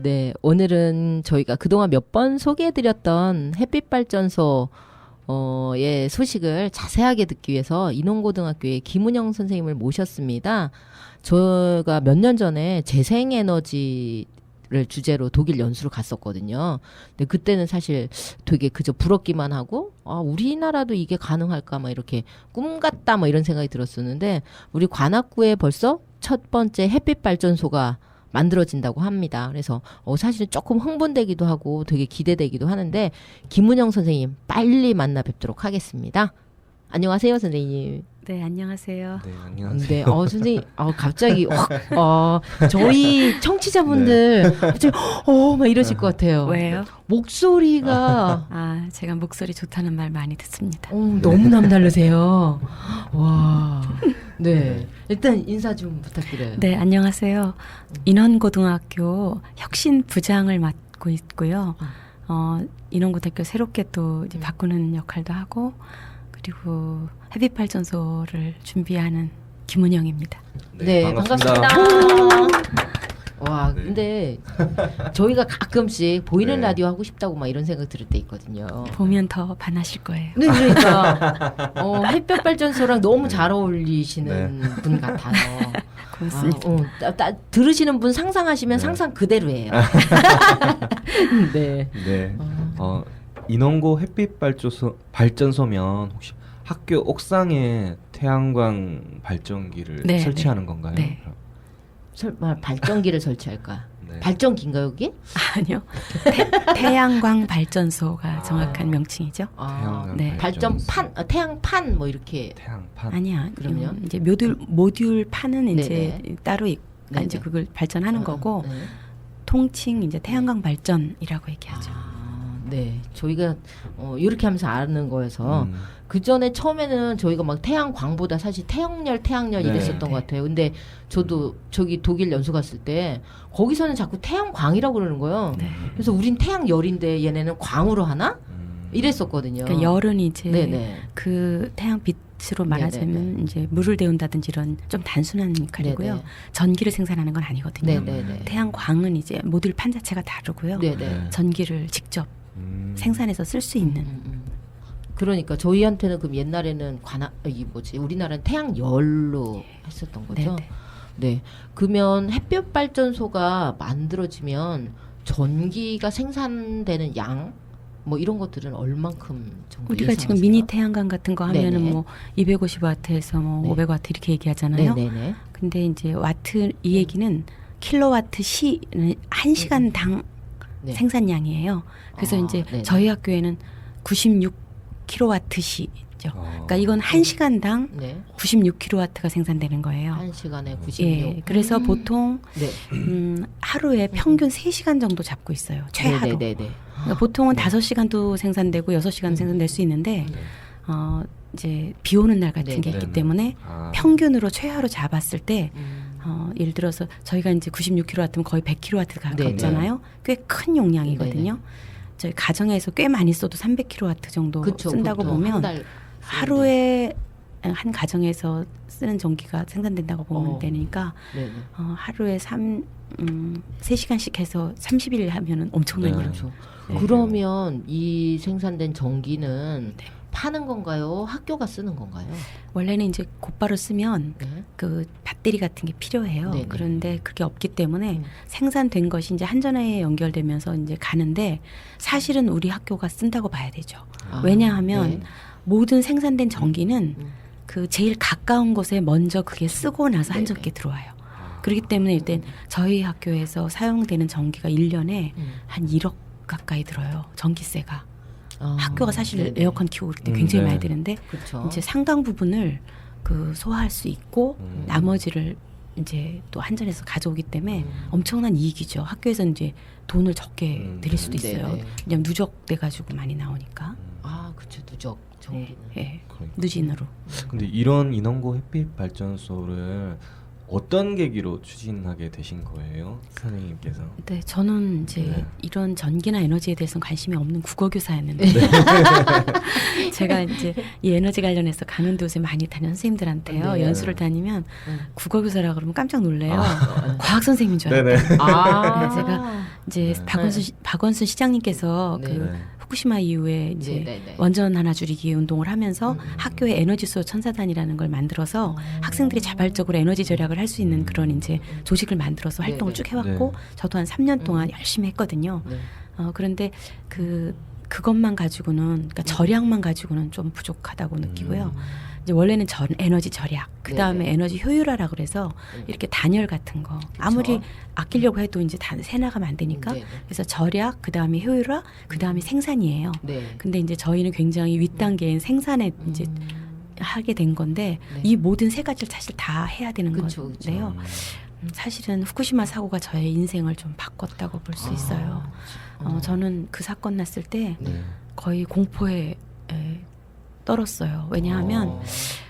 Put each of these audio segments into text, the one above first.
네, 오늘은 저희가 그동안 몇 번 소개해드렸던 햇빛발전소 의 소식을 자세하게 듣기 위해서 인원고등학교의 김은영 선생님을 모셨습니다. 제가 몇 년 전에 재생에너지를 주제로 독일 연수를 갔었거든요. 근데 그때는 사실 되게 그저 부럽기만 하고, 아, 우리나라도 이게 가능할까, 막 이렇게 꿈 같다, 뭐 이런 생각이 들었었는데, 우리 관악구에 벌써 첫 번째 햇빛발전소가 만들어진다고 합니다. 그래서 사실은 조금 흥분되기도 하고 되게 기대되기도 하는데 김은영 선생님 빨리 만나 뵙도록 하겠습니다. 안녕하세요, 선생님. 네, 안녕하세요. 네, 안녕하세요. 네, 선생님, 갑자기 확, 저희 청취자분들 갑자기 막 이러실 것 같아요. 왜요? 목소리가 제가 목소리 좋다는 말 많이 듣습니다. 너무 남다르세요. 와, 네, 일단 인사 좀 부탁드려요. 네, 안녕하세요. 인원고등학교 혁신부장을 맡고 있고요. 인원고등학교 새롭게 또 이제 바꾸는 역할도 하고, 그리고 햇빛발전소를 준비하는 김은영입니다. 네, 반갑습니다. 와, 네. 근데 저희가 가끔씩 보이는 네. 라디오 하고 싶다고 막 이런 생각 들을 때 있거든요. 보면 더 반하실 거예요. 네, 그러니까 햇볕 발전소랑 너무 잘 어울리시는 분 같아요. 고맙습니다. 들으시는 분 상상하시면 네. 상상 그대로예요. 네. 네. 인원고 햇빛 발전소면 혹시 학교 옥상에 태양광 발전기를 네, 설치하는 건가요? 네. 설마 발전기를 설치할까? 네. 발전기인가 여기? 아니요. 태양광 발전소가 정확한 명칭이죠. 태양광 네. 발전판, 태양판 뭐 이렇게. 태양판. 아니야. 그럼요? 이제 모듈 판은 이제 네네. 따로 있고 네네. 이제 그걸 발전하는 거고 네. 통칭 이제 태양광 발전이라고 얘기하죠. 네, 저희가 이렇게 하면서 아는 거여서 음. 그 전에 처음에는 저희가 막 태양광보다 사실 태양열 네. 이랬었던 것 같아요. 근데 저도 저기 독일 연수 갔을 때 거기서는 자꾸 태양광이라고 그러는 거예요. 네. 그래서 우린 태양열인데 얘네는 광으로 하나? 이랬었거든요. 그러니까 열은 이제 네네. 그 태양빛으로 말하자면 네네네. 이제 물을 데운다든지 이런 좀 단순한 역할이고요. 네네. 전기를 생산하는 건 아니거든요. 네네네. 태양광은 이제 모듈 판 자체가 다르고요. 네네. 전기를 직접 생산해서 쓸 수 있는. 그러니까 저희한테는 그럼 옛날에는 우리나라는 태양열로 했었던 거죠. 네네. 네. 그러면 햇볕 발전소가 만들어지면 전기가 생산되는 양 뭐 이런 것들은 얼만큼 정도 우리가 지금 예상하세요? 미니 태양광 같은 거 하면은 네네. 뭐 250와트에서 뭐 네. 500와트 이렇게 얘기하잖아요. 네네네. 근데 이제 와트 이 얘기는 킬로와트 시는 1시간당 네. 생산량이에요. 그래서 이제 네네. 저희 학교에는 96 킬로와트 시죠. 그러니까 이건 1시간당 네. 96킬로와트가 생산되는 거예요. 한 시간에 96. 예. 그래서 보통 네. 하루에 평균 3시간 정도 잡고 있어요. 최하로. 네네네. 그러니까 보통은 5시간도 생산되고 6시간 생산될 수 있는데 이제 비 오는 날 같은 게 네네. 있기 때문에 평균으로 최하로 잡았을 때 예를 들어서 저희가 이제 96kW면 거의 100kW가 가깝잖아요. 꽤 큰 용량이거든요. 네네. 저희 가정에서 꽤 많이 써도 300kW 정도 그쵸, 쓴다고 보통 보면 한 달 하루에 한 가정에서 쓰는 전기가 생산된다고 보면 되니까 네네. 하루에 3시간씩 해서 30일 하면은 엄청난 양. 그렇죠. 네. 그러면 이 생산된 전기는 네. 파는 건가요? 학교가 쓰는 건가요? 원래는 이제 곧바로 쓰면 네. 그 배터리 같은 게 필요해요. 네네. 그런데 그게 없기 때문에 생산된 것이 이제 한전에 연결되면서 이제 가는데 사실은 우리 학교가 쓴다고 봐야 되죠. 왜냐하면 네. 모든 생산된 전기는 음. 그 제일 가까운 곳에 먼저 그게 쓰고 나서 네네. 한전께 들어와요. 그렇기 때문에 일단 저희 학교에서 사용되는 전기가 1년에 한 1억 가까이 들어요. 전기세가. 학교가 사실 네네. 에어컨 키우고 그럴 때 굉장히 네. 많이 드는데 그렇죠. 이제 상당 부분을 그 소화할 수 있고 나머지를 이제 또 한전에서 가져오기 때문에 엄청난 이익이죠. 학교에서 이제 돈을 적게 드릴 수도 있어요. 네네. 왜냐면 누적돼 가지고 많이 나오니까. 그렇죠. 누적 전기는. 예. 그러니까. 누진으로. 근데 이런 인원고 햇빛 발전소를 어떤 계기로 추진하게 되신 거예요, 선생님께서? 네, 저는 이제 네. 이런 전기나 에너지에 대해서는 관심이 없는 국어교사였는데 제가 이제 이 에너지 관련해서 강원도 요새 많이 다니는 선생님들한테요. 네. 연수를 다니면 음. 국어교사라 그러면 깜짝 놀래요. 과학 선생님인 줄 네네. 알았어요. 아, 네, 제가 이제 네. 박원순 시장님께서 네. 그 네. 후쿠시마 이후에 이제 네네네. 원전 하나 줄이기 운동을 하면서 음. 학교에 에너지 수호 천사단이라는 걸 만들어서 학생들이 자발적으로 에너지 절약을 할 수 있는 그런 이제 조직을 만들어서 활동을 네네. 쭉 해왔고 저도 한 3년 동안 열심히 했거든요. 네. 그런데 그것만 가지고는 그러니까 절약만 가지고는 좀 부족하다고 느끼고요. 이제 원래는 에너지 절약, 그 다음에 네네. 에너지 효율화라 그래서 이렇게 단열 같은 거 아무리 아끼려고 해도 이제 다 새 나가면 안 되니까 네네. 그래서 절약, 그 다음에 효율화, 그 다음에 생산이에요. 네. 근데 이제 저희는 굉장히 윗단계인 생산에 이제 하게 된 건데 네. 이 모든 세 가지를 사실 다 해야 되는 그쵸, 그쵸. 건데요. 사실은 후쿠시마 사고가 저의 인생을 좀 바꿨다고 볼 수 있어요. 저는 그 사건 났을 때 네. 거의 공포에 떨었어요. 왜냐하면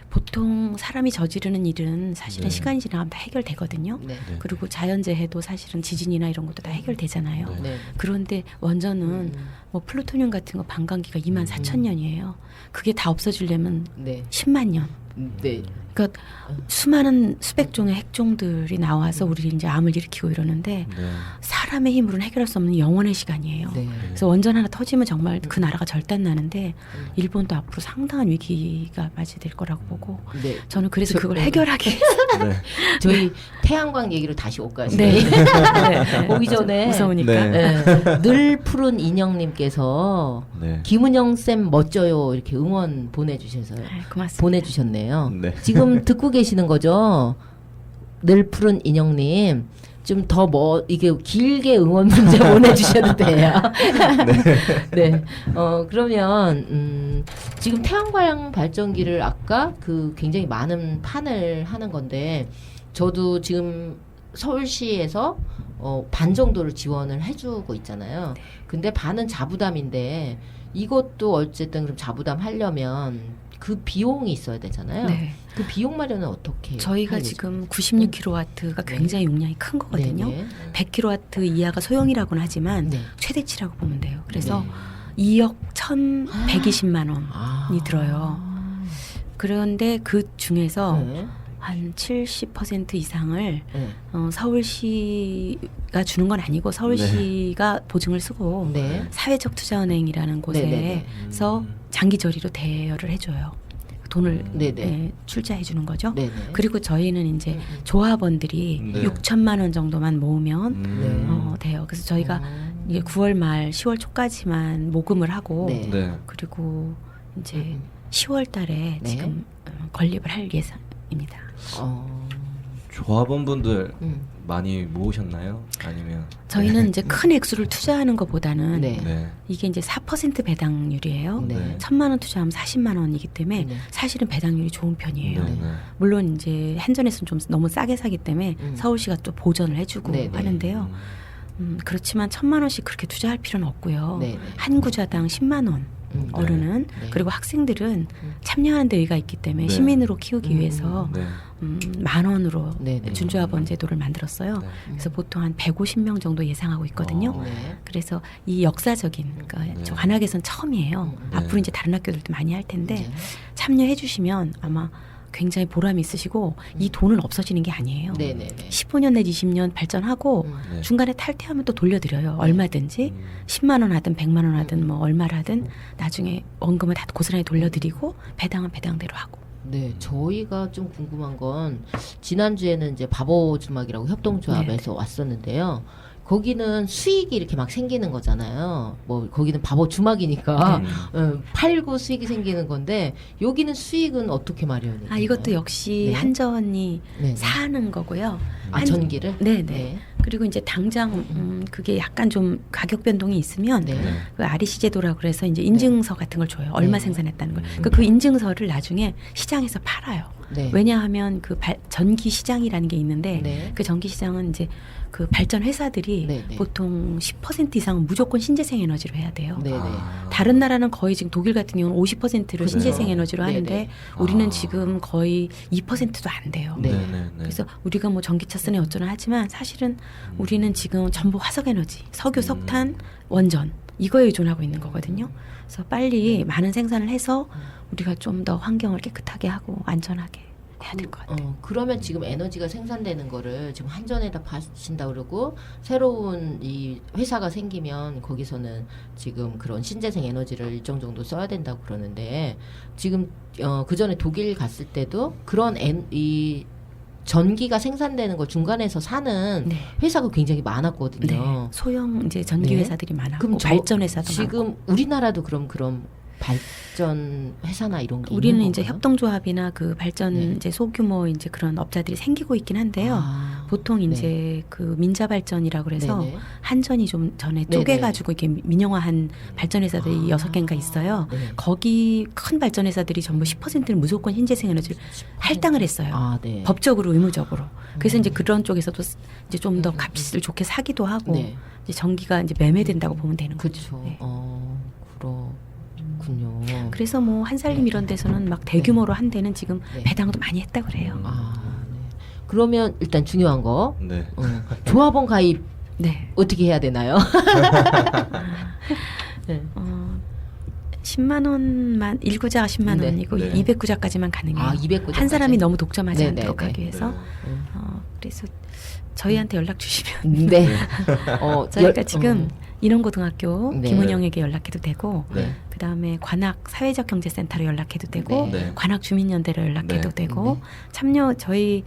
보통 사람이 저지르는 일은 사실은 네. 시간이 지나면 다 해결되거든요. 네. 네. 그리고 자연재해도 사실은 지진이나 이런 것도 다 해결되잖아요. 네. 네. 그런데 원전은 뭐 플루토늄 같은 거 반감기가 24,000년이에요. 그게 다 없어지려면 네. 10만 년. 네. 그러니까 수많은 수백 종의 핵종들이 나와서 우리 이제 암을 일으키고 이러는데 네. 사람의 힘으로는 해결할 수 없는 영원의 시간이에요. 네. 그래서 원전 하나 터지면 정말 그 나라가 절단 나는데 일본도 앞으로 상당한 위기가 맞이될 거라고 보고 네. 저는 그래서 저- 그걸 네. 해결하기 네. 저희 태양광 얘기로 다시 올까요? 네. 오기 전에 무서우니까 네. 네. 늘 푸른 인형님께서 네. 김은영 쌤 멋져요 이렇게 응원 보내주셔서요. 고맙습니다. 보내주셨네요. 네. 지금 듣고 계시는 거죠? 늘 푸른 인형님. 좀 더 이게 길게 응원 문자 보내주셔도 돼요. 네. 그러면, 지금 태양광 발전기를 아까 그 굉장히 많은 판을 하는 건데, 저도 지금 서울시에서 반 정도를 지원을 해주고 있잖아요. 근데 반은 자부담인데, 이것도 어쨌든 그럼 자부담 하려면 그 비용이 있어야 되잖아요. 네. 그 비용 마련은 어떻게? 저희가 하고 지금 96kW가 굉장히 용량이 큰 거거든요. 네네. 100kW 이하가 소형이라고는 하지만 네. 최대치라고 보면 돼요. 그래서 네. 2억 1,120만 원이 아. 들어요. 그런데 그 중에서 네. 한 70% 이상을 네. 서울시가 주는 건 아니고 서울시가 보증을 쓰고 네. 사회적 투자은행이라는 네네네. 곳에서 장기 저리로 대여를 해줘요. 돈을 네네. 출자해 주는 거죠. 네네. 그리고 저희는 이제 조합원들이 네. 6천만 원 정도만 모으면 네. 돼요. 그래서 저희가 이게 9월 말 10월 초까지만 모금을 하고 네. 네. 그리고 이제 음. 10월 달에 네. 지금 건립을 할 예정입니다. 조합원분들 음. 많이 모으셨나요? 아니면 저희는 이제 큰 액수를 투자하는 것보다는 네. 네. 이게 이제 4% 배당률이에요. 네. 1,000만 원 투자하면 40만 원이기 때문에 네. 사실은 배당률이 좋은 편이에요. 네. 네. 물론 이제 한전에서는 좀 너무 싸게 사기 때문에 서울시가 또 보전을 해주고 네, 네. 하는데요. 그렇지만 1,000만 원씩 그렇게 투자할 필요는 없고요. 네. 네. 한 구자당 10만 원. 어른은 네. 그리고 학생들은 참여하는 데 의의가 있기 때문에 네. 시민으로 키우기 위해서 네. 10,000원으로 네, 네. 준조합원 제도를 만들었어요. 네. 그래서 보통 한 150명 정도 예상하고 있거든요. 네. 그래서 이 역사적인 그러니까 네. 저 관악에선 처음이에요. 네. 앞으로 이제 다른 학교들도 많이 할 텐데 네. 참여해 주시면 아마 굉장히 보람이 있으시고 이 돈은 없어지는 게 아니에요. 네. 네. 15년 내지 20년 발전하고 네. 중간에 탈퇴하면 또 돌려드려요. 얼마든지 10만 원 하든 100만 원 하든 뭐 얼마를 하든 나중에 원금을 다 고스란히 돌려드리고 배당은 배당대로 하고. 네, 저희가 좀 궁금한 건 지난주에는 이제 바보 주막이라고 협동조합에서 왔었는데요. 거기는 수익이 이렇게 막 생기는 거잖아요. 뭐 거기는 바보 주막이니까 팔고 수익이 생기는 건데 여기는 수익은 어떻게 마련이 되나요? 이것도 역시 네. 한전이 네. 사는 거고요. 전기를? 네네. 네. 그리고 이제 당장 그게 약간 좀 가격 변동이 있으면 네. 그 REC 제도라고 그래서 이제 인증서 같은 걸 줘요. 얼마 네. 생산했다는 걸. 그 인증서를 나중에 시장에서 팔아요. 네. 왜냐하면 그 전기 시장이라는 게 있는데 네. 그 전기 시장은 이제 그 발전 회사들이 네네. 보통 10% 이상은 무조건 신재생 에너지로 해야 돼요. 네네. 다른 나라는 거의 지금 독일 같은 경우는 50%를 그래요? 신재생 에너지로 네네. 하는데 우리는 아. 지금 거의 2%도 안 돼요. 네. 네네네. 그래서 우리가 뭐 전기차 쓰네 어쩌나 하지만 사실은 우리는 지금 전부 화석 에너지, 석유, 석탄, 원전 이거에 의존하고 있는 거거든요. 그래서 빨리 많은 생산을 해서 우리가 좀 더 환경을 깨끗하게 하고 안전하게 해야 될 것 같아요. 그러면 지금 에너지가 생산되는 거를 지금 한전에다 파신다 그러고 새로운 이 회사가 생기면 거기서는 지금 그런 신재생 에너지를 일정 정도 써야 된다고 그러는데 지금 그 전에 독일 갔을 때도 그런 이 전기가 생산되는 걸 중간에서 사는 네. 회사가 굉장히 많았거든요. 네. 소형 이제 전기 네. 회사들이 많았고 그럼 발전 회사도 지금 많고. 우리나라도 그런 발전 회사나 이런 게 우리는 있는 이제 건가요? 협동조합이나 그 발전 네. 이제 소규모 이제 그런 업자들이 생기고 있긴 한데요. 아, 보통 네. 이제 그 민자발전이라고 그래서 네네. 한전이 좀 전에 네네. 쪼개가지고 이렇게 민영화한 발전 회사들이 아. 6개인가 있어요. 네. 거기 큰 발전 회사들이 전부 10%는 무조건 신재생 에너지를 할당을 했어요. 아, 네. 법적으로 의무적으로. 그래서 이제 그런 쪽에서도 이제 좀 더 값을 좋게 사기도 하고 네. 이제 전기가 이제 매매된다고 보면 되는 거죠. 그렇죠. 네. 그렇군요. 그래서 뭐 한살림 이런 데서는 막 대규모로 한 데는 지금 네. 배당도 많이 했다 그래요. 아, 네. 그러면 일단 중요한 거 네. 조합원 가입 네. 어떻게 해야 되나요? 네. 10만 원만 1구자가 10만 네. 원이고 네. 200구자까지만 가능해요. 아, 200구자까지. 한 사람이 너무 독점하지 네, 않도록 네, 네. 하기 위해서 네. 그래서 저희한테 연락 주시면 네. 저희가 지금 인원고등학교 네. 김은영에게 연락해도 되고 네. 그다음에 관악 사회적경제센터로 연락해도 되고 네. 네. 관악 주민연대로 연락해도 네. 되고 네. 참여 저희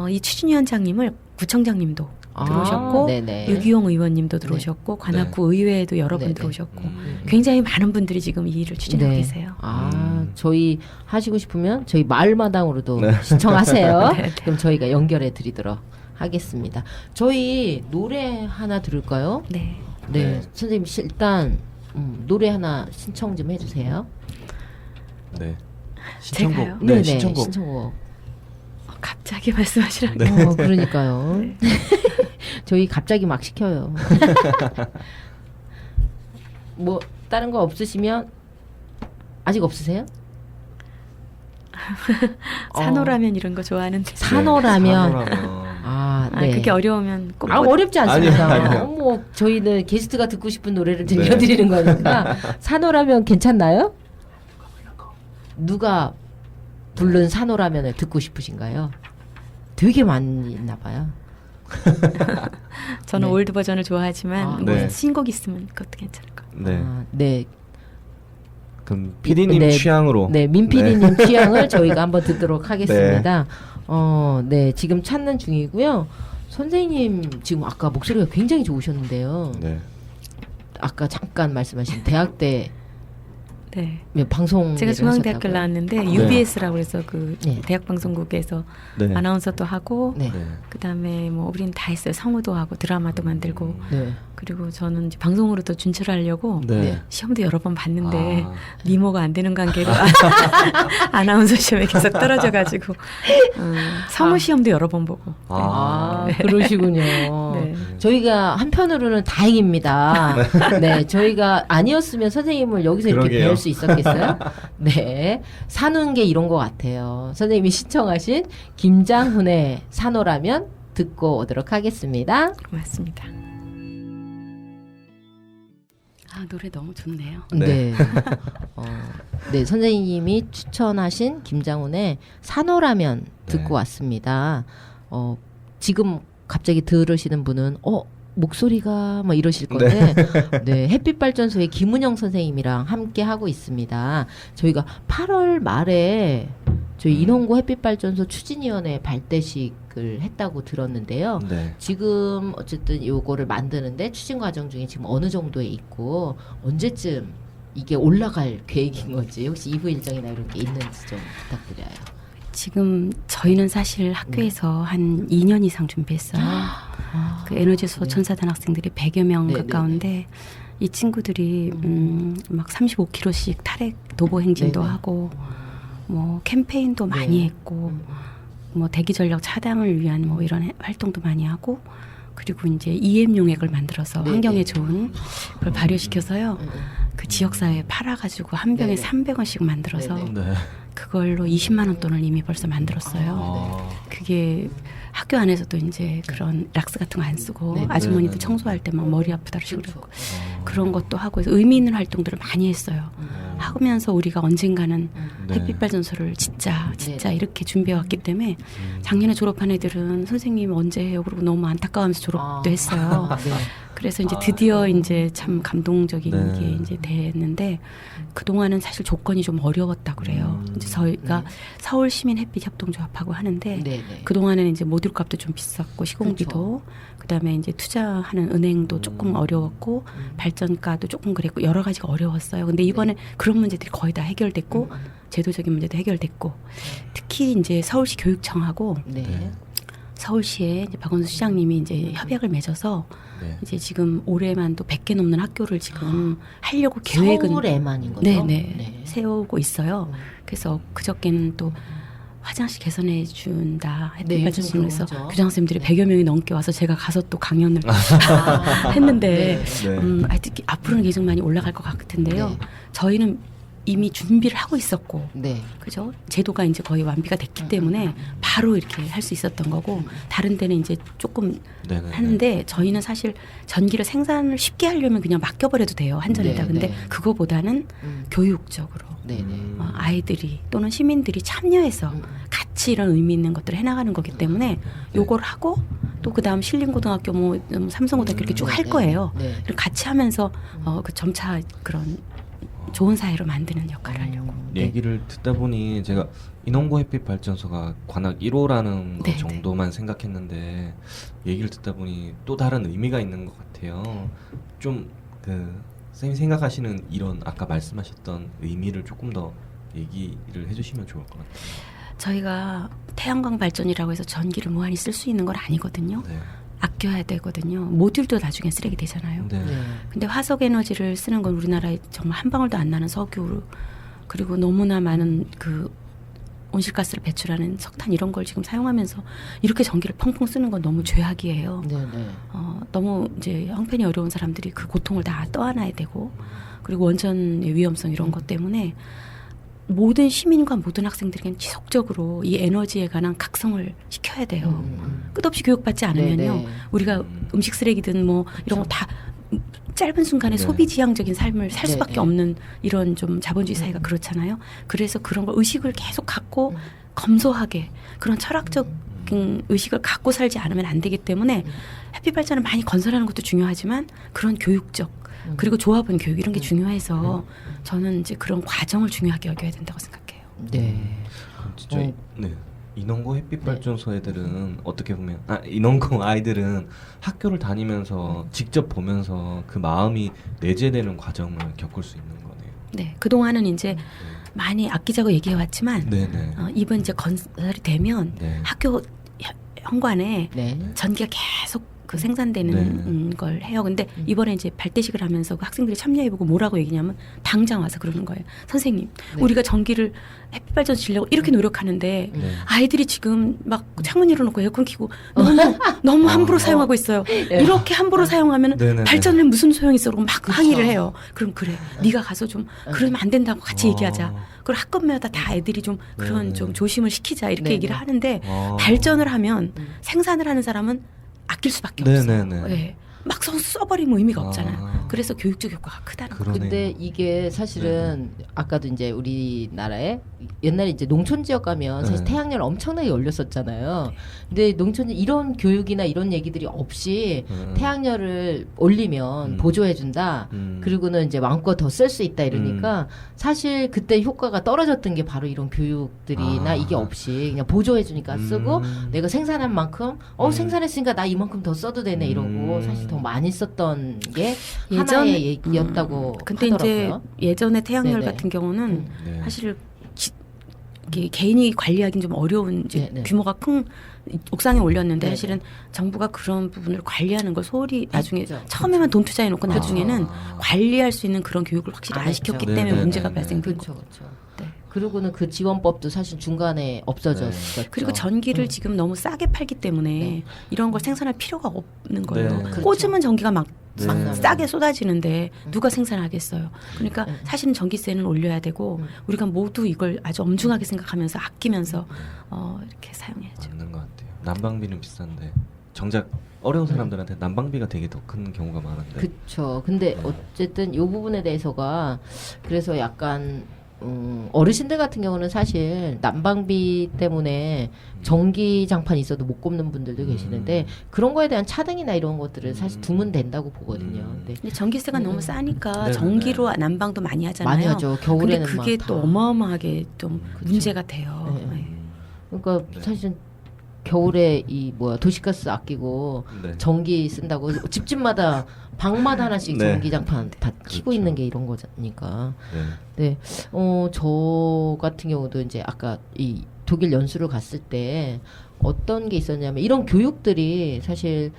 이 추진위원장님을 구청장님도 들어오셨고 네네. 유기용 의원님도 들어오셨고 관악구 의회에도 여러 분 네네. 들어오셨고 음. 굉장히 많은 분들이 지금 이 일을 추진하고 네. 계세요. 아, 저희 하시고 싶으면 저희 마을마당으로도 네. 신청하세요. 네, 네. 그럼 저희가 연결해 드리도록 하겠습니다. 저희 노래 하나 들을까요? 네. 네, 네. 선생님 노래 하나 신청 좀 해주세요. 네. 제가요? 신청곡. 네, 신청곡. 신청곡. 갑자기 말씀하시라고. 네. 그러니까요. 저희 갑자기 막 시켜요. 뭐 다른 거 없으시면 아직 없으세요? 산호라면 이런 거 좋아하는데. 산호라면. 산호라면. 아, 네. 그게 어려우면 꼭 어렵지 않습니다. 아니요. 뭐 저희는 게스트가 듣고 싶은 노래를 네. 들려드리는 거니까 산호라면 괜찮나요? 누가 부른 산호라면을 듣고 싶으신가요? 되게 많이 있나 봐요. 저는 네. 올드 버전을 좋아하지만 아, 뭐 네. 신곡 있으면 그것도 괜찮을 것 같아요. 네. 네. 그럼 PD님 네. 취향으로. 네, 민피디님 취향을 저희가 한번 듣도록 하겠습니다. 네, 지금 찾는 중이고요. 선생님 지금 아까 목소리가 굉장히 좋으셨는데요. 네. 아까 잠깐 말씀하신 대학 때 네. 방송 제가 중앙대학교를 나왔는데 네. UBS라고 해서 그 네. 대학방송국에서 네. 아나운서도 하고 네. 네. 그다음에 뭐 우리는 다 했어요. 성우도 하고 드라마도 만들고 네. 그리고 저는 이제 방송으로도 진출하려고 네. 네. 시험도 여러 번 봤는데 아. 미모가 안 되는 관계로 아나운서 시험에 계속 떨어져가지고 성우 시험도 여러 번 보고 아, 그러시군요. 네. 저희가 한편으로는 다행입니다. 네, 저희가 아니었으면 선생님을 여기서 이렇게 그러게요. 뵐 수 있었겠어요? 네, 사는 게 이런 것 같아요. 선생님이 신청하신 김장훈의 산호라면 듣고 오도록 하겠습니다. 고맙습니다. 아 노래 너무 좋네요. 네. 네, 선생님이 추천하신 김장훈의 산호라면 듣고 네. 왔습니다. 지금 갑자기 들으시는 분은 목소리가 뭐 이러실 건데 네, 햇빛발전소의 김은영 선생님이랑 함께 하고 있습니다. 저희가 8월 말에 저희 인원고 햇빛발전소 추진위원회 발대식을 했다고 들었는데요. 네. 지금 어쨌든 요거를 만드는데 추진 과정 중에 지금 어느 정도에 있고 언제쯤 이게 올라갈 계획인 건지 혹시 이후 일정이나 이런 게 있는지 좀 부탁드려요. 지금 저희는 사실 학교에서 한 2년 이상 준비했어요. 그 에너지소 네. 천사단 학생들이 100여 명 네, 가까운데 이 친구들이 막 35km씩 탈핵 도보 행진도 네, 네. 하고 뭐 캠페인도 많이 네. 했고 뭐 대기 전력 차단을 위한 뭐 이런 활동도 많이 하고 그리고 이제 EM 용액을 만들어서 네, 환경에 네. 좋은 걸 발효시켜서요. 그 지역사회에 팔아가지고 한 병에 네, 네. 300원씩 만들어서 네, 네. 네. 그걸로 20만 원 돈을 이미 벌써 만들었어요. 아. 그게 학교 안에서도 이제 그런 락스 같은 거 안 쓰고 네, 네. 아주머니들 네, 네. 청소할 때 막 머리 아프다 그러시고 그렇죠. 그랬고 그런 것도 하고 해서 의미 있는 활동들을 많이 했어요. 하면서 우리가 언젠가는 네. 햇빛 발전소를 진짜 네. 이렇게 준비해왔기 때문에 작년에 졸업한 애들은 선생님 언제 해요? 그러고 너무 안타까워하면서 졸업도 했어요. 네. 그래서 이제 드디어 이제 참 감동적인 네. 게 이제 됐는데 그동안은 사실 조건이 좀 어려웠다 그래요. 이제 저희가 서울 시민 햇빛 협동조합하고 하는데 네, 네. 그동안에는 이제 모듈 값도 좀 비쌌고 시공비도 그다음에 이제 투자하는 은행도 조금 어려웠고 발전가도 조금 그랬고 여러 가지가 어려웠어요. 근데 이번에 그런 문제들이 거의 다 해결됐고 제도적인 문제도 해결됐고 특히 이제 서울시 교육청하고 네. 네. 서울시에 이제 박원순 시장님이 이제 협약을 맺어서 네. 이제 지금 올해만도 100개 넘는 학교를 지금 하려고 계획은 서울에만인 거죠? 네네 세우고 있어요. 그래서 그저께는 또 화장실 개선해 준다 네, 발전소에서 그렇죠. 교장 선생님들이 네. 100여 명이 넘게 와서 제가 가서 또 강연을 했는데 네. 하여튼 앞으로는 계속 많이 올라갈 것 같은데요. 네. 저희는 이미 준비를 하고 있었고 네. 그죠? 제도가 이제 거의 완비가 됐기 때문에 바로 이렇게 할 수 있었던 거고 다른 데는 이제 조금 네네. 하는데 저희는 사실 전기를 생산을 쉽게 하려면 그냥 맡겨버려도 돼요. 한전에다. 네, 근데 네. 그거보다는 교육적으로 네, 네. 아이들이 또는 시민들이 참여해서 같이 이런 의미 있는 것들을 해나가는 거기 때문에 요걸 하고 또 그다음 신림고등학교 뭐 삼성고등학교 이렇게 쭉 할 거예요. 네. 그리고 같이 하면서 그 점차 그런 좋은 사회로 만드는 역할을 하려고. 얘기를 듣다 보니 제가 인원고 햇빛 발전소가 관악 1호라는 것 네, 정도만 생각했는데 얘기를 듣다 보니 또 다른 의미가 있는 것 같아요. 좀 선생님 생각하시는 이런 아까 말씀하셨던 의미를 조금 더 얘기를 해주시면 좋을 것 같아요. 저희가 태양광 발전이라고 해서 전기를 무한히 쓸 수 있는 건 아니거든요. 네. 아껴야 되거든요. 모듈도 나중에 쓰레기 되잖아요. 네. 네. 근데 화석 에너지를 쓰는 건 우리나라에 정말 한 방울도 안 나는 석유 그리고 너무나 많은 그 온실가스를 배출하는 석탄 이런 걸 지금 사용하면서 이렇게 전기를 펑펑 쓰는 건 너무 죄악이에요. 네, 네. 너무 이제 형편이 어려운 사람들이 그 고통을 다 떠안아야 되고 그리고 원전의 위험성 이런 것 때문에 모든 시민과 모든 학생들에게는 지속적으로 이 에너지에 관한 각성을 시켜야 돼요. 끝없이 교육받지 않으면요. 네, 네. 우리가 음식 쓰레기든 뭐 이런 거 다 짧은 순간에 네. 소비 지향적인 삶을 살 네, 수밖에 네. 없는 이런 좀 자본주의 사회가 그렇잖아요. 그래서 그런 걸 의식을 계속 갖고 검소하게 그런 철학적인 의식을 갖고 살지 않으면 안 되기 때문에 햇빛 발전을 많이 건설하는 것도 중요하지만 그런 교육적 그리고 조합원 교육 이런 게 중요해서 저는 이제 그런 과정을 중요하게 여겨야 된다고 생각해요. 네. 그럼 진짜 네. 인원고 햇빛 네. 발전소 애들은 어떻게 보면 인원고 아이들은 학교를 다니면서 직접 보면서 그 마음이 내재되는 과정을 겪을 수 있는 거네요. 네, 그 동안은 이제 많이 아끼자고 얘기해왔지만 네네. 이번 이제 건설이 되면 네. 학교 현관에 네. 전기가 계속 그 생산되는 걸 해요. 근데 이번에 이제 발대식을 하면서 그 학생들이 참여해보고 뭐라고 얘기냐면 당장 와서 그러는 거예요. 선생님, 네. 우리가 전기를 햇빛 발전 지려고 이렇게 노력하는데 네. 아이들이 지금 막 창문 열어놓고 에어컨 켜고 너무 함부로 사용하고 있어요. 이렇게 함부로 사용하면 네네네. 발전에 무슨 소용이 있어? 그러고 막 그쵸. 항의를 해요. 그럼 그래, 네가 가서 좀 그러면 안 된다고 같이 얘기하자. 그리고 학급마다 다 애들이 좀 그런 네. 좀 조심을 시키자 이렇게 네, 얘기를 네. 하는데 아. 발전을 하면 생산을 하는 사람은 아낄 수밖에 없어요. 네네네. 네. 막 써버리면 의미가 아. 없잖아요. 그래서 교육적 효과가 크다는 거예요. 그러네요. 근데 이게 사실은 아까도 이제 우리나라에 옛날에 이제 농촌 지역 가면 사실 네. 태양열 엄청나게 올렸었잖아요. 근데 농촌 이런 교육이나 이런 얘기들이 없이 태양열을 올리면 보조해 준다. 그리고는 이제 마음껏 더 쓸 수 있다 이러니까 사실 그때 효과가 떨어졌던 게 바로 이런 교육들이나 아. 이게 없이 그냥 보조해 주니까 쓰고 내가 생산한 만큼 생산했으니까 나 이만큼 더 써도 되네 이러고 사실 더 많이 썼던 게 하나의 얘기였다고 근데 하더라고요. 이제 예전에 태양열 네네. 같은 경우는 네. 사실 이게 개인이 관리하기는 좀 어려운 이제 네네. 규모가 큰 옥상에 올렸는데 네네. 사실은 정부가 그런 부분을 관리하는 걸 소홀히 나중에 했죠. 처음에만 돈 투자해놓고 나중에는 아. 관리할 수 있는 그런 교육을 확실히 안 안 시켰기 했죠. 때문에 네네네. 문제가 발생된 그렇죠, 거죠. 그렇죠. 네. 그리고는 그 지원법도 사실 중간에 없어졌었죠. 그리고 전기를 지금 너무 싸게 팔기 때문에 네. 이런 걸 생산할 필요가 없는 거예요. 네. 그렇죠. 꽂으면 전기가 막 네. 싸게 쏟아지는데 누가 생산하겠어요. 그러니까 네. 사실은 전기세는 올려야 되고 우리가 모두 이걸 아주 엄중하게 생각하면서 아끼면서 이렇게 사용해야죠. 맞는 것 같아요. 난방비는 비싼데 정작 어려운 사람들한테 난방비가 되게 더 큰 경우가 많은데. 그렇죠. 근데 어쨌든 이 부분에 대해서가 그래서 약간 어르신들 같은 경우는 사실 난방비 때문에 전기장판 있어도 못 꼽는 분들도 계시는데 그런 거에 대한 차등이나 이런 것들을 사실 두면 된다고 보거든요. 네. 근데 전기세가 너무 싸니까 네, 전기로 난방도 많이 하잖아요. 많이 하죠. 겨울에는 근데 그게 막 또 다. 어마어마하게 좀 그쵸. 문제가 돼요. 네. 네. 그러니까 네. 사실 겨울에 이 도시가스 아끼고 네. 전기 쓴다고 집집마다 방마다 하나씩 네. 전기장판 다 켜고 그렇죠. 있는 게 이런 거니까. 네. 네. 저 같은 경우도 이제 아까 이 독일 연수를 갔을 때 어떤 게 있었냐면 이런 교육들이 사실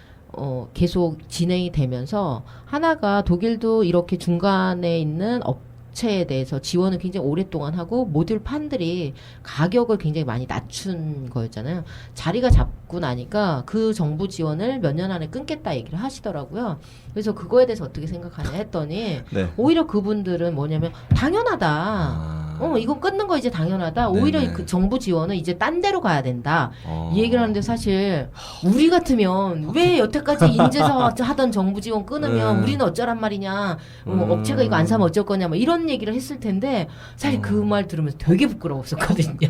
계속 진행이 되면서 하나가 독일도 이렇게 중간에 있는 업체에 대해서 지원을 굉장히 오랫동안 하고 모듈 판들이 가격을 굉장히 많이 낮춘 거였잖아요. 자리가 잡고 나니까 그 정부 지원을 몇 년 안에 끊겠다 얘기를 하시더라고요. 그래서 그거에 대해서 어떻게 생각하냐 했더니 네. 오히려 그분들은 뭐냐면 당연하다. 이건 끊는 거 이제 당연하다. 오히려 네네. 그 정부 지원은 이제 딴 데로 가야 된다. 어. 이 얘기를 하는데 사실 우리 같으면 왜 여태까지 인재서 하던 정부 지원 끊으면 우리는 어쩌란 말이냐. 업체가 이거 안 사면 어쩔 거냐. 뭐 이런 얘기를 했을 텐데 사실 그 말 들으면서 되게 부끄러웠었거든요.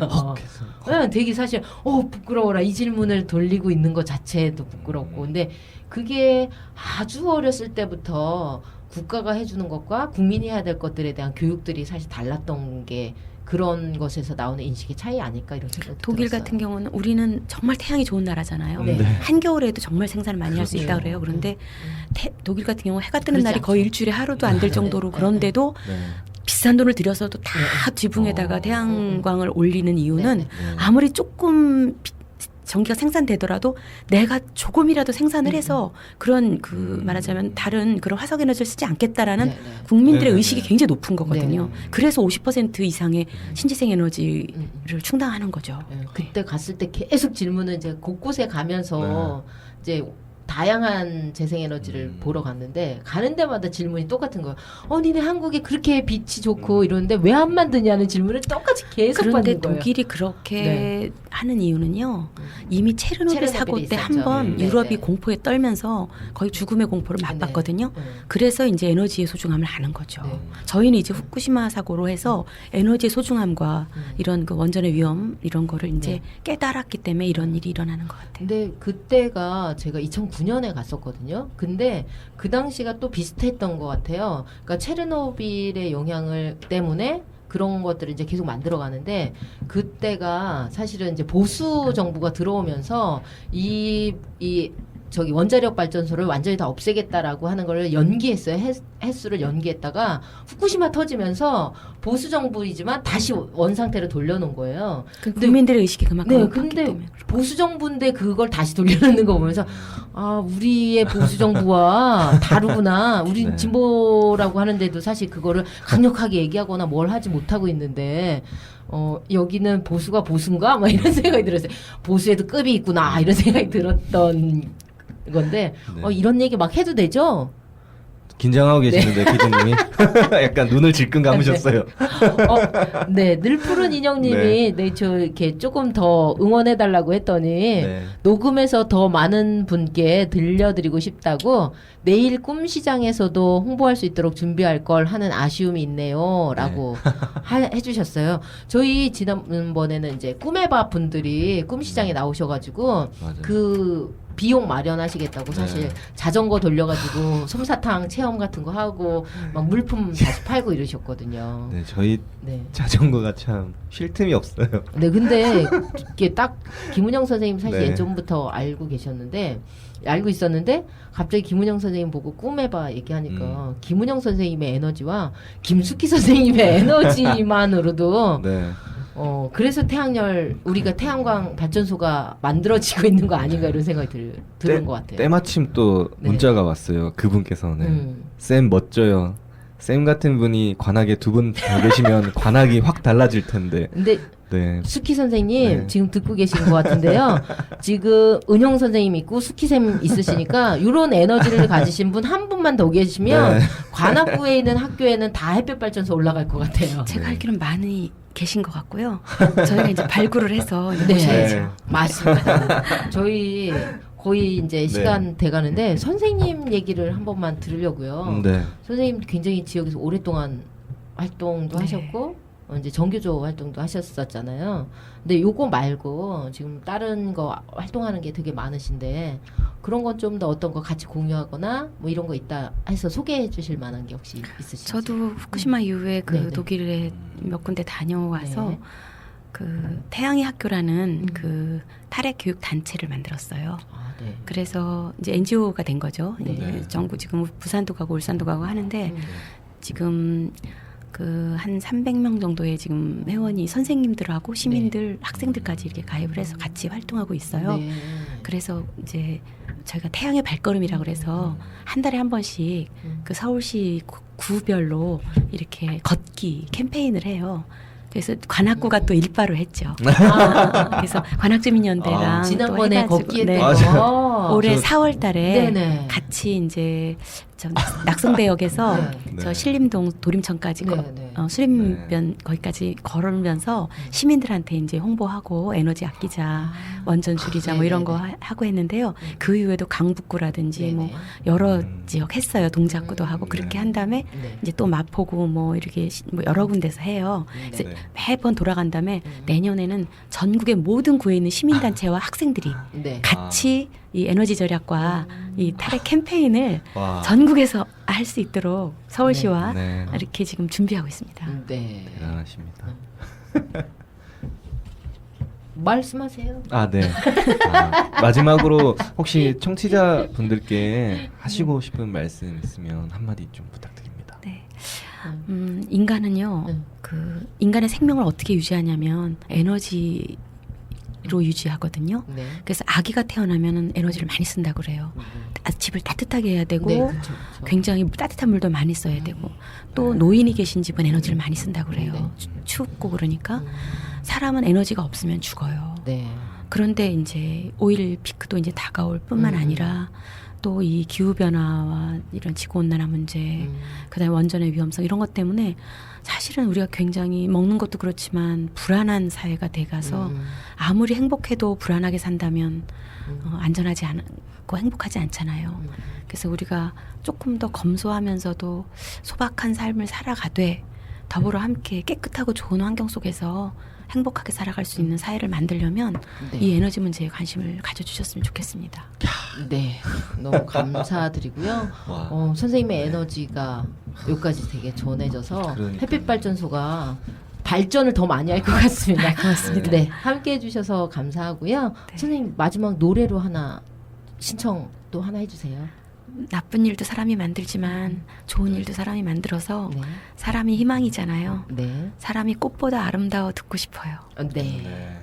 네, 되게 사실 부끄러워라. 이 질문을 돌리고 있는 것 자체도 부끄럽고. 근데 그게 아주 어렸을 때부터 국가가 해주는 것과 국민이 해야 될 것들에 대한 교육들이 사실 달랐던 게 그런 것에서 나오는 인식의 차이 아닐까 이런 생각이 독일 들었어요. 같은 경우는 우리는 정말 태양이 좋은 나라잖아요. 네. 한겨울에도 정말 생산을 많이 할 수 있다 그렇죠. 그래요. 그런데 독일 같은 경우 해가 뜨는 그러지 날이 거의 않죠. 일주일에 하루도 안 될 네. 정도로 네. 그런데도 네. 비싼 돈을 들여서도 다 네. 지붕에다가 태양광을 올리는 이유는 네. 네. 아무리 조금 전기가 생산되더라도 내가 조금이라도 생산을 해서 그런 말하자면 다른 그런 화석 에너지를 쓰지 않겠다라는 네, 네. 국민들의 네, 네, 의식이 네. 굉장히 높은 거거든요. 네. 그래서 50% 이상의 신재생 에너지를 충당하는 거죠. 네, 그때 갔을 때 계속 질문을 이제 곳곳에 가면서 이제 다양한 재생에너지를 보러 갔는데 가는 데마다 질문이 똑같은 거예요. 니네 한국에 그렇게 빛이 좋고 이러는데 왜 안 만드냐는 질문을 똑같이 계속 그런데 받는 거예요. 독일이 그렇게 네. 하는 이유는요. 이미 체르노빌 사고 때 있었죠. 한 번 네, 유럽이 네. 공포에 떨면서 거의 죽음의 공포를 맛봤거든요. 네. 그래서 이제 에너지의 소중함을 아는 거죠. 네. 저희는 이제 후쿠시마 사고로 해서 에너지의 소중함과 이런 그 원전의 위험 이런 거를 이제 네. 깨달았기 때문에 이런 일이 일어나는 것 같아요. 근데 그때가 제가 2009년에 갔었거든요. 근데 그 당시가 또 비슷했던 것 같아요. 그러니까 체르노빌의 영향을 때문에 그런 것들을 이제 계속 만들어 가는데 그때가 사실은 이제 보수 정부가 들어오면서 저기 원자력 발전소를 완전히 다 없애겠다라고 하는 걸 연기했어요. 횟수를 연기했다가 후쿠시마 터지면서 보수 정부이지만 다시 원 상태로 돌려놓은 거예요. 그 국민들의 의식이 그만큼 네, 높았기 근데 때문에. 보수 정부인데 그걸 다시 돌려놓는 거 보면서 우리의 보수 정부와 다르구나. 우린 네. 진보라고 하는데도 사실 그거를 강력하게 얘기하거나 뭘 하지 못하고 있는데 여기는 보수가 보수인가? 막 이런 생각이 들었어요. 보수에도 급이 있구나. 이런 생각이 들었던 건데 네. 이런 얘기 막 해도 되죠? 긴장하고 계시는데 기자님이 약간 눈을 질끈 감으셨어요. 네, 늘 푸른 인형님이 저 이렇게 조금 더 응원해달라고 했더니 네. 녹음해서 더 많은 분께 들려드리고 싶다고 내일 꿈시장에서도 홍보할 수 있도록 준비할 걸 하는 아쉬움이 있네요라고 해주셨어요. 저희 지난번에는 이제 꿈해봐 분들이 꿈시장에 나오셔가지고 맞아요. 그 비용 마련하시겠다고 사실 네. 자전거 돌려가지고 솜사탕 체험 같은 거 하고 막 물품 다시 팔고 이러셨거든요. 네, 저희 네. 자전거가 참 쉴 틈이 없어요. 네, 근데 이게 딱 김은영 선생님 사실 네. 예전부터 알고 있었는데 갑자기 김은영 선생님 보고 꿈해봐 얘기하니까 김은영 선생님의 에너지와 김숙희 선생님의 에너지만으로도 네. 그래서 우리가 태양광 발전소가 만들어지고 있는 거 아닌가 이런 생각이 들은 것 같아요. 때마침 또 네. 문자가 왔어요. 그분께서는 쌤 멋져요. 쌤 같은 분이 관악에 두 분 더 계시면 관악이 확 달라질 텐데. 근데 네. 수키 선생님 네. 지금 듣고 계신 것 같은데요. 지금 은영 선생님 있고 수키쌤 있으시니까 이런 에너지를 가지신 분 한 분만 더 계시면 네. 관악구에 있는 학교에는 다 햇볕발전소 올라갈 것 같아요. 제가 네. 알기로는 많이 계신 것 같고요. 저희가 이제 발굴을 해서 네. 모셔야죠. 맞습니다. 저희 거의 이제 시간 돼가는데 선생님 얘기를 한 번만 들으려고요. 네. 선생님 굉장히 지역에서 오랫동안 활동도 네. 하셨고 이제 정교조 활동도 하셨었잖아요. 근데 요거 말고 지금 다른 거 활동하는 게 되게 많으신데 그런 건 좀 더 어떤 거 같이 공유하거나 뭐 이런 거 있다 해서 소개해 주실 만한 게 혹시 있으신지? 저도 후쿠시마 이후에 그 네네. 독일에 몇 군데 다녀와서 네. 그 태양의 학교라는 음. 그 탈핵 교육 단체를 만들었어요. 아, 네. 그래서 이제 NGO가 된 거죠. 네. 이제 전국 지금 부산도 가고 울산도 가고 하는데 음. 지금 그 한 300명 정도의 지금 회원이 선생님들하고 시민들, 학생들까지 이렇게 가입을 해서 같이 활동하고 있어요. 네. 그래서 이제 저희가 태양의 발걸음이라고 그래서 한 달에 한 번씩 음. 그 서울시 구별로 이렇게 걷기 캠페인을 해요. 그래서 관악구가 또 일바로 했죠. 그래서 관악주민연대랑 또 지난번에 해가지고, 걷기 네. 했던 맞아요. 거. 올해 저- 4월 달에 네네. 같이 이제 저 낙성대역에서 네. 저 네. 신림동 도림천까지 네. 수림변 거기까지 걸으면서 시민들한테 이제 홍보하고 에너지 아끼자, 아. 원전 줄이자 뭐 이런 거 네네네. 하고 했는데요. 음. 그 이후에도 강북구라든지 네네. 뭐 여러 음. 지역 했어요. 동작구도 하고 그렇게 한 다음에 네. 이제 또 마포구 뭐 이렇게 뭐 여러 군데서 해요. 그래서 네. 매번 돌아간 다음에 음. 내년에는 전국의 모든 구에 있는 시민단체와 학생들이 네. 같이 이 에너지 절약과 음. 이 탈핵 캠페인을 와. 전국에서 할 수 있도록 서울시와 네. 이렇게 지금 준비하고 있습니다. 네. 대단하십니다. 말씀하세요. 아, 네. 마지막으로 혹시 청취자 분들께 하시고 싶은 말씀 있으면 한마디 좀 부탁드립니다. 네. 음. 인간은요, 음. 그 인간의 생명을 어떻게 유지하냐면 에너지로 유지하거든요. 네. 그래서 아기가 태어나면은 에너지를 많이 쓴다고 그래요. 집을 따뜻하게 해야 되고 네, 그쵸, 그쵸. 굉장히 따뜻한 물도 많이 써야 되고 또 노인이 계신 집은 에너지를 많이 쓴다고 그래요. 네. 춥고 그러니까 음. 사람은 에너지가 없으면 죽어요. 네. 그런데 이제 오일 피크도 이제 다가올 뿐만 아니라 또 이 기후 변화와 이런 지구 온난화 문제, 그다음에 원전의 위험성 이런 것 때문에 사실은 우리가 굉장히 먹는 것도 그렇지만 불안한 사회가 돼가서 아무리 행복해도 불안하게 산다면 안전하지 않고 행복하지 않잖아요. 그래서 우리가 조금 더 검소하면서도 소박한 삶을 살아가되 더불어 함께 깨끗하고 좋은 환경 속에서 행복하게 살아갈 수 있는 사회를 만들려면 네. 이 에너지 문제에 관심을 가져주셨으면 좋겠습니다. 네. 너무 감사드리고요. 와. 선생님의 에너지가 여기까지 되게 전해져서 그러니까요. 햇빛 발전소가 발전을 더 많이 할 것 같습니다. 고맙습니다. 네. 함께 해주셔서 감사하고요. 네. 선생님 마지막 노래로 하나 신청 또 하나 해주세요. 나쁜 일도 사람이 만들지만 좋은 일도 사람이 만들어서 네. 사람이 희망이잖아요. 네. 사람이 꽃보다 아름다워 듣고 싶어요. 네. 네.